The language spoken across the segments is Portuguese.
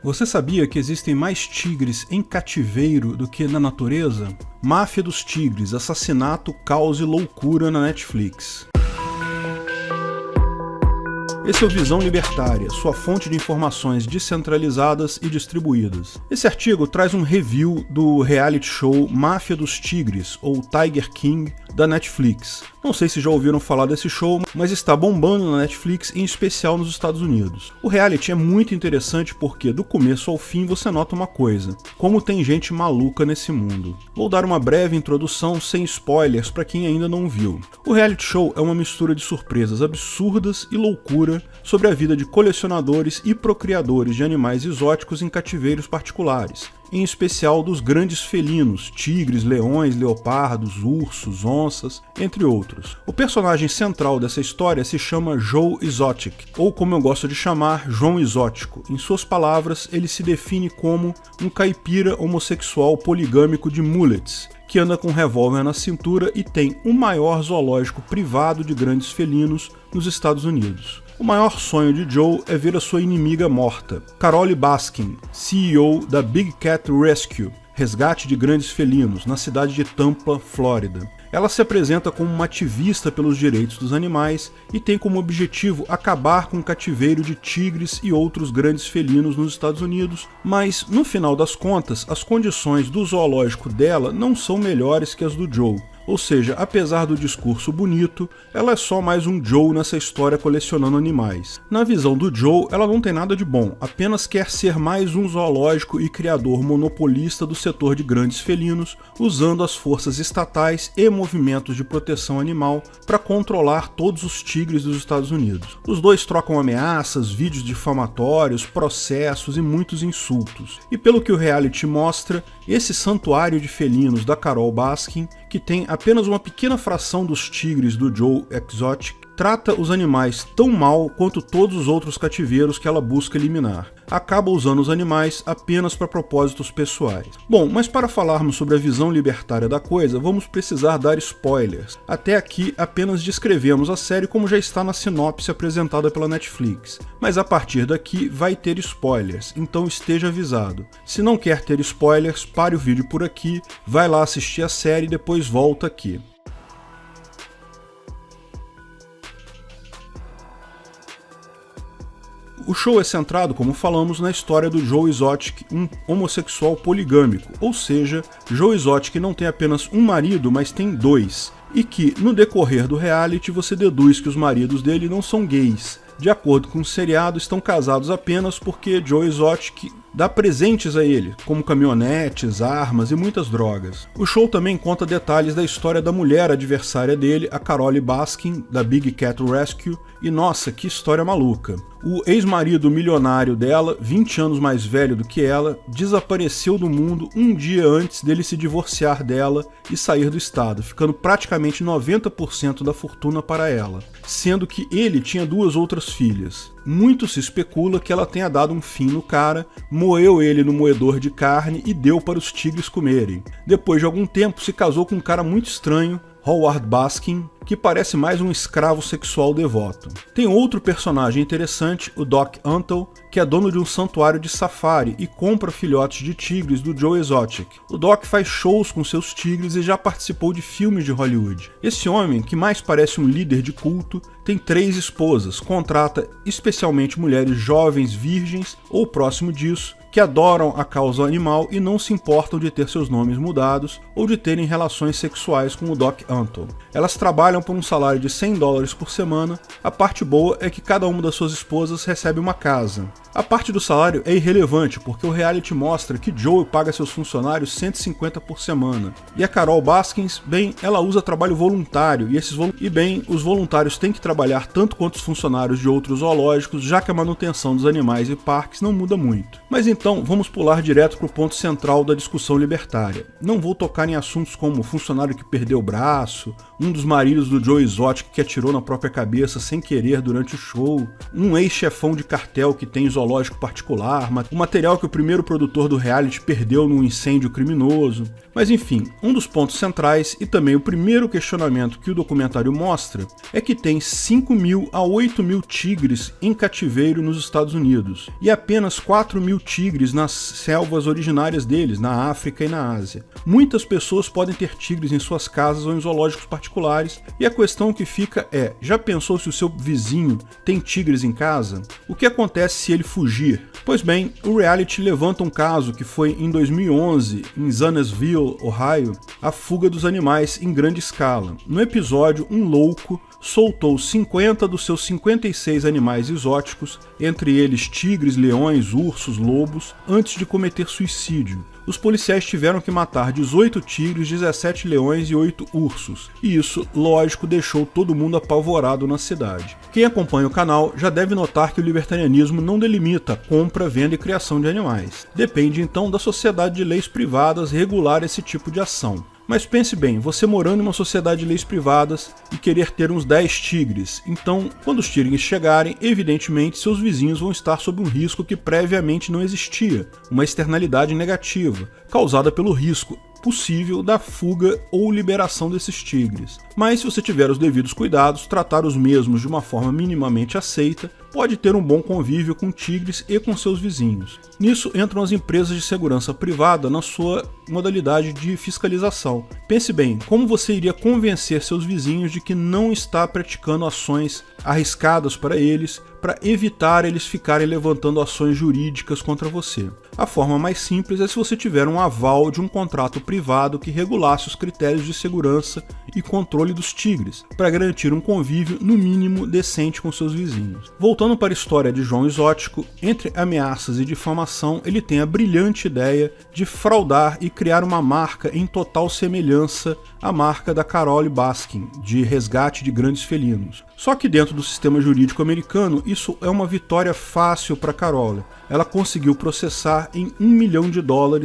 Você sabia que existem mais tigres em cativeiro do que na natureza? Máfia dos tigres, assassinato, caos e loucura na Netflix. Esse é o Visão Libertária, sua fonte de informações descentralizadas e distribuídas. Esse artigo traz um review do reality show Máfia dos Tigres, ou Tiger King, da Netflix. Não sei se já ouviram falar desse show, mas está bombando na Netflix, em especial nos Estados Unidos. O reality é muito interessante porque, do começo ao fim, você nota uma coisa: como tem gente maluca nesse mundo. Vou dar uma breve introdução sem spoilers para quem ainda não viu. O reality show é uma mistura de surpresas absurdas e loucura sobre a vida de colecionadores e procriadores de animais exóticos em cativeiros particulares, em especial dos grandes felinos, tigres, leões, leopardos, ursos, onças, entre outros. O personagem central dessa história se chama Joe Exotic, ou como eu gosto de chamar, João Exótico. Em suas palavras, ele se define como um caipira homossexual poligâmico de mullets, que anda com um revólver na cintura e tem o maior zoológico privado de grandes felinos nos Estados Unidos. O maior sonho de Joe é ver a sua inimiga morta, Carole Baskin, CEO da Big Cat Rescue, resgate de grandes felinos, na cidade de Tampa, Flórida. Ela se apresenta como uma ativista pelos direitos dos animais e tem como objetivo acabar com o cativeiro de tigres e outros grandes felinos nos Estados Unidos, mas, no final das contas, as condições do zoológico dela não são melhores que as do Joe. Ou seja, apesar do discurso bonito, ela é só mais um Joe nessa história colecionando animais. Na visão do Joe, ela não tem nada de bom, apenas quer ser mais um zoológico e criador monopolista do setor de grandes felinos, usando as forças estatais e movimentos de proteção animal para controlar todos os tigres dos Estados Unidos. Os dois trocam ameaças, vídeos difamatórios, processos e muitos insultos. E pelo que o reality mostra, esse santuário de felinos da Carole Baskin, que tem apenas uma pequena fração dos tigres do Joe Exotic, trata os animais tão mal quanto todos os outros cativeiros que ela busca eliminar. Acaba usando os animais apenas para propósitos pessoais. Bom, mas para falarmos sobre a visão libertária da coisa, vamos precisar dar spoilers. Até aqui apenas descrevemos a série como já está na sinopse apresentada pela Netflix, mas a partir daqui vai ter spoilers, então esteja avisado. Se não quer ter spoilers, pare o vídeo por aqui, vai lá assistir a série e depois volta aqui. O show é centrado, como falamos, na história do Joe Exotic, um homossexual poligâmico, ou seja, Joe Exotic não tem apenas um marido, mas tem dois, e que, no decorrer do reality, você deduz que os maridos dele não são gays. De acordo com o seriado, estão casados apenas porque Joe Exotic dá presentes a ele, como caminhonetes, armas e muitas drogas. O show também conta detalhes da história da mulher adversária dele, a Carole Baskin, da Big Cat Rescue, e nossa, que história maluca. O ex-marido milionário dela, 20 anos mais velho do que ela, desapareceu do mundo um dia antes dele se divorciar dela e sair do estado, ficando praticamente 90% da fortuna para ela, sendo que ele tinha duas outras filhas. Muito se especula que ela tenha dado um fim no cara, moeu ele no moedor de carne e deu para os tigres comerem. Depois de algum tempo se casou com um cara muito estranho, Howard Baskin, que parece mais um escravo sexual devoto. Tem outro personagem interessante, o Doc Antle, que é dono de um santuário de safari e compra filhotes de tigres do Joe Exotic. O Doc faz shows com seus tigres e já participou de filmes de Hollywood. Esse homem, que mais parece um líder de culto, tem 3 esposas, contrata especialmente mulheres jovens, virgens ou próximo disso, que adoram a causa animal e não se importam de ter seus nomes mudados ou de terem relações sexuais com o Doc Antle. Elas trabalham por um salário de $100 por semana. A parte boa é que cada uma das suas esposas recebe uma casa. A parte do salário é irrelevante, porque o reality mostra que Joe paga seus funcionários $150 por semana. E a Carole Baskins, bem, ela usa trabalho voluntário, os voluntários têm que trabalhar tanto quanto os funcionários de outros zoológicos, já que a manutenção dos animais e parques não muda muito. Mas então, vamos pular direto para o ponto central da discussão libertária. Não vou tocar em assuntos como o funcionário que perdeu o braço, um dos maridos do Joe Exotic que atirou na própria cabeça sem querer durante o show, um ex-chefão de cartel que tem zoológico particular, o material que o primeiro produtor do reality perdeu num incêndio criminoso. Mas enfim, um dos pontos centrais e também o primeiro questionamento que o documentário mostra é que tem 5.000 a 8.000 tigres em cativeiro nos Estados Unidos e apenas 4.000 mil tigres nas selvas originárias deles, na África e na Ásia. Muitas pessoas podem ter tigres em suas casas ou em zoológicos particulares, e a questão que fica é, já pensou se o seu vizinho tem tigres em casa? O que acontece se ele fugir? Pois bem, o reality levanta um caso que foi em 2011, em Zanesville, Ohio, a fuga dos animais em grande escala. No episódio, um louco soltou 50 dos seus 56 animais exóticos, entre eles tigres, leões, ursos, lobos, antes de cometer suicídio. Os policiais tiveram que matar 18 tigres, 17 leões e 8 ursos. E isso, lógico, deixou todo mundo apavorado na cidade. Quem acompanha o canal já deve notar que o libertarianismo não delimita a compra, venda e criação de animais. Depende então da sociedade de leis privadas regular esse tipo de ação. Mas pense bem, você morando em uma sociedade de leis privadas e querer ter uns 10 tigres, então, quando os tigres chegarem, evidentemente seus vizinhos vão estar sob um risco que previamente não existia, uma externalidade negativa, causada pelo risco possível da fuga ou liberação desses tigres. Mas se você tiver os devidos cuidados, tratar os mesmos de uma forma minimamente aceita, pode ter um bom convívio com tigres e com seus vizinhos. Nisso entram as empresas de segurança privada na sua modalidade de fiscalização. Pense bem, como você iria convencer seus vizinhos de que não está praticando ações arriscadas para eles, para evitar eles ficarem levantando ações jurídicas contra você? A forma mais simples é se você tiver um aval de um contrato privado que regulasse os critérios de segurança e controle dos tigres, para garantir um convívio no mínimo decente com seus vizinhos. Voltando para a história de João Exótico, entre ameaças e difamação, ele tem a brilhante ideia de fraudar e criar uma marca em total semelhança à marca da Carole Baskin, de resgate de grandes felinos. Só que dentro do sistema jurídico americano, isso é uma vitória fácil para Carole. Ela conseguiu processar em $1 milhão,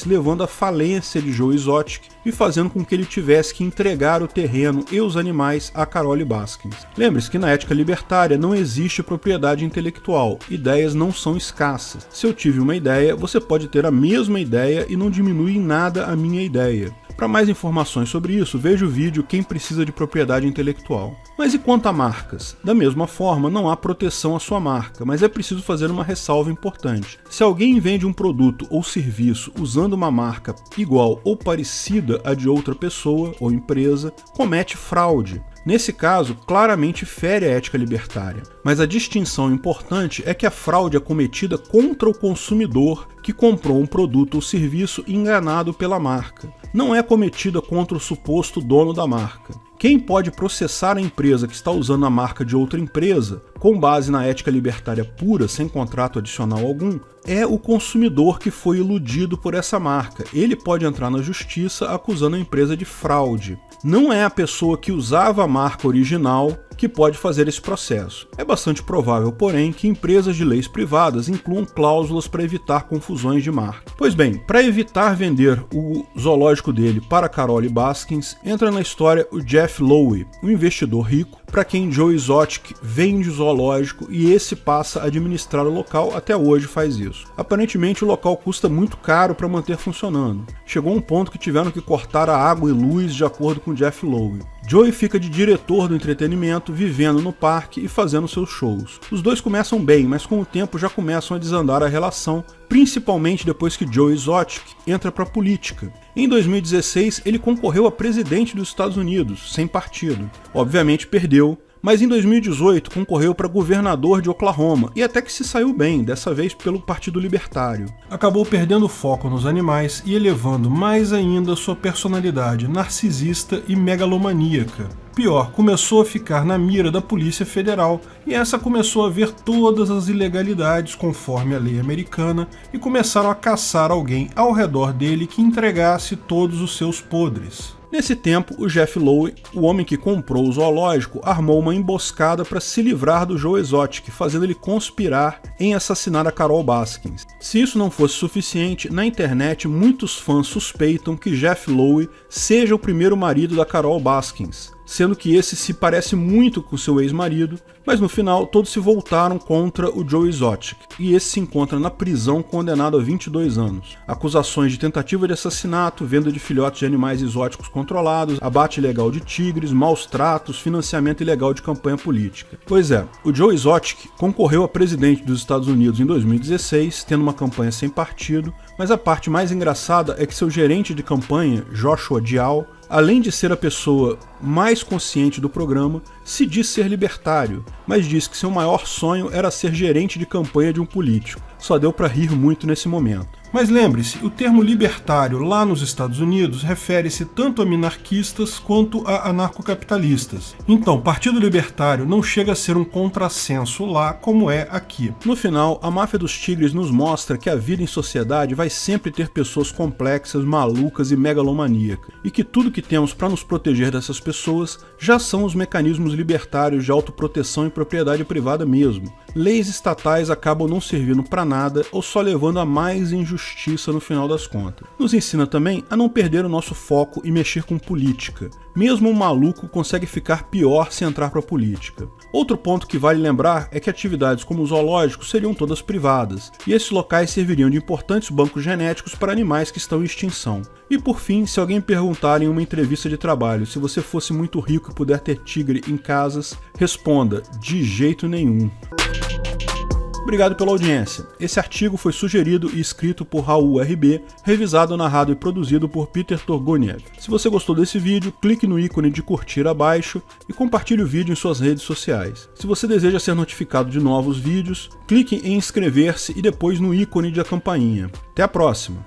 levando à falência de Joe Exotic e fazendo com que ele tivesse que entregar o terreno e os animais a Carole Baskins. Lembre-se que na ética libertária não existe propriedade intelectual, ideias não são escassas. Se eu tive uma ideia, você pode ter a mesma ideia e não diminui em nada a minha ideia. Para mais informações sobre isso, veja o vídeo Quem Precisa de Propriedade Intelectual. Mas e quanto a marcas? Da mesma forma, não há proteção à sua marca, mas é preciso fazer uma ressalva importante. Se alguém vende um produto ou serviço usando uma marca igual ou parecida à de outra pessoa ou empresa, comete fraude. Nesse caso, claramente fere a ética libertária. Mas a distinção importante é que a fraude é cometida contra o consumidor que comprou um produto ou serviço enganado pela marca. Não é cometida contra o suposto dono da marca. Quem pode processar a empresa que está usando a marca de outra empresa, com base na ética libertária pura, sem contrato adicional algum, é o consumidor que foi iludido por essa marca. Ele pode entrar na justiça acusando a empresa de fraude. Não é a pessoa que usava a marca original que pode fazer esse processo. É bastante provável, porém, que empresas de leis privadas incluam cláusulas para evitar confusões de marca. Pois bem, para evitar vender o zoológico dele para Carole Baskins, entra na história o Jeff Lowe, um investidor rico, para quem Joe Exotic vende o zoológico e esse passa a administrar o local, até hoje faz isso. Aparentemente o local custa muito caro para manter funcionando. Chegou um ponto que tiveram que cortar a água e luz de acordo com Jeff Lowe. Joey fica de diretor do entretenimento, vivendo no parque e fazendo seus shows. Os dois começam bem, mas com o tempo já começam a desandar a relação, principalmente depois que Joe Exotic entra para a política. Em 2016, ele concorreu a presidente dos Estados Unidos, sem partido. Obviamente perdeu, mas em 2018 concorreu para governador de Oklahoma e até que se saiu bem, dessa vez pelo Partido Libertário. Acabou perdendo foco nos animais e elevando mais ainda sua personalidade narcisista e megalomaníaca. Pior, começou a ficar na mira da Polícia Federal e essa começou a ver todas as ilegalidades conforme a lei americana e começaram a caçar alguém ao redor dele que entregasse todos os seus podres. Nesse tempo, o Jeff Lowe, o homem que comprou o zoológico, armou uma emboscada para se livrar do Joe Exotic, fazendo ele conspirar em assassinar a Carole Baskins. Se isso não fosse suficiente, na internet muitos fãs suspeitam que Jeff Lowe seja o primeiro marido da Carole Baskins. sendo que esse se parece muito com seu ex-marido, mas no final todos se voltaram contra o Joe Exotic, e esse se encontra na prisão condenado a 22 anos. Acusações de tentativa de assassinato, venda de filhotes de animais exóticos controlados, abate ilegal de tigres, maus tratos, financiamento ilegal de campanha política. Pois é, o Joe Exotic concorreu a presidente dos Estados Unidos em 2016, tendo uma campanha sem partido, mas a parte mais engraçada é que seu gerente de campanha, Joshua Dial, além de ser a pessoa mais consciente do programa, se diz ser libertário, mas diz que seu maior sonho era ser gerente de campanha de um político. Só deu para rir muito nesse momento. Mas lembre-se, o termo libertário lá nos Estados Unidos refere-se tanto a minarquistas quanto a anarcocapitalistas. Então, Partido Libertário não chega a ser um contrassenso lá como é aqui. No final, a Máfia dos Tigres nos mostra que a vida em sociedade vai sempre ter pessoas complexas, malucas e megalomaníacas, e que tudo que temos para nos proteger dessas pessoas já são os mecanismos libertários de autoproteção e propriedade privada mesmo. Leis estatais acabam não servindo para nada ou só levando a mais injustiça no final das contas. Nos ensina também a não perder o nosso foco e mexer com política. Mesmo um maluco consegue ficar pior se entrar para a política. Outro ponto que vale lembrar é que atividades como os zoológicos seriam todas privadas, e esses locais serviriam de importantes bancos genéticos para animais que estão em extinção. E por fim, se alguém perguntar em uma entrevista de trabalho se você fosse muito rico e puder ter tigre em casas, responda: de jeito nenhum. Obrigado pela audiência. Esse artigo foi sugerido e escrito por Raul RB, revisado, narrado e produzido por Peter Turguniev. Se você gostou desse vídeo, clique no ícone de curtir abaixo e compartilhe o vídeo em suas redes sociais. Se você deseja ser notificado de novos vídeos, clique em inscrever-se e depois no ícone da campainha. Até a próxima!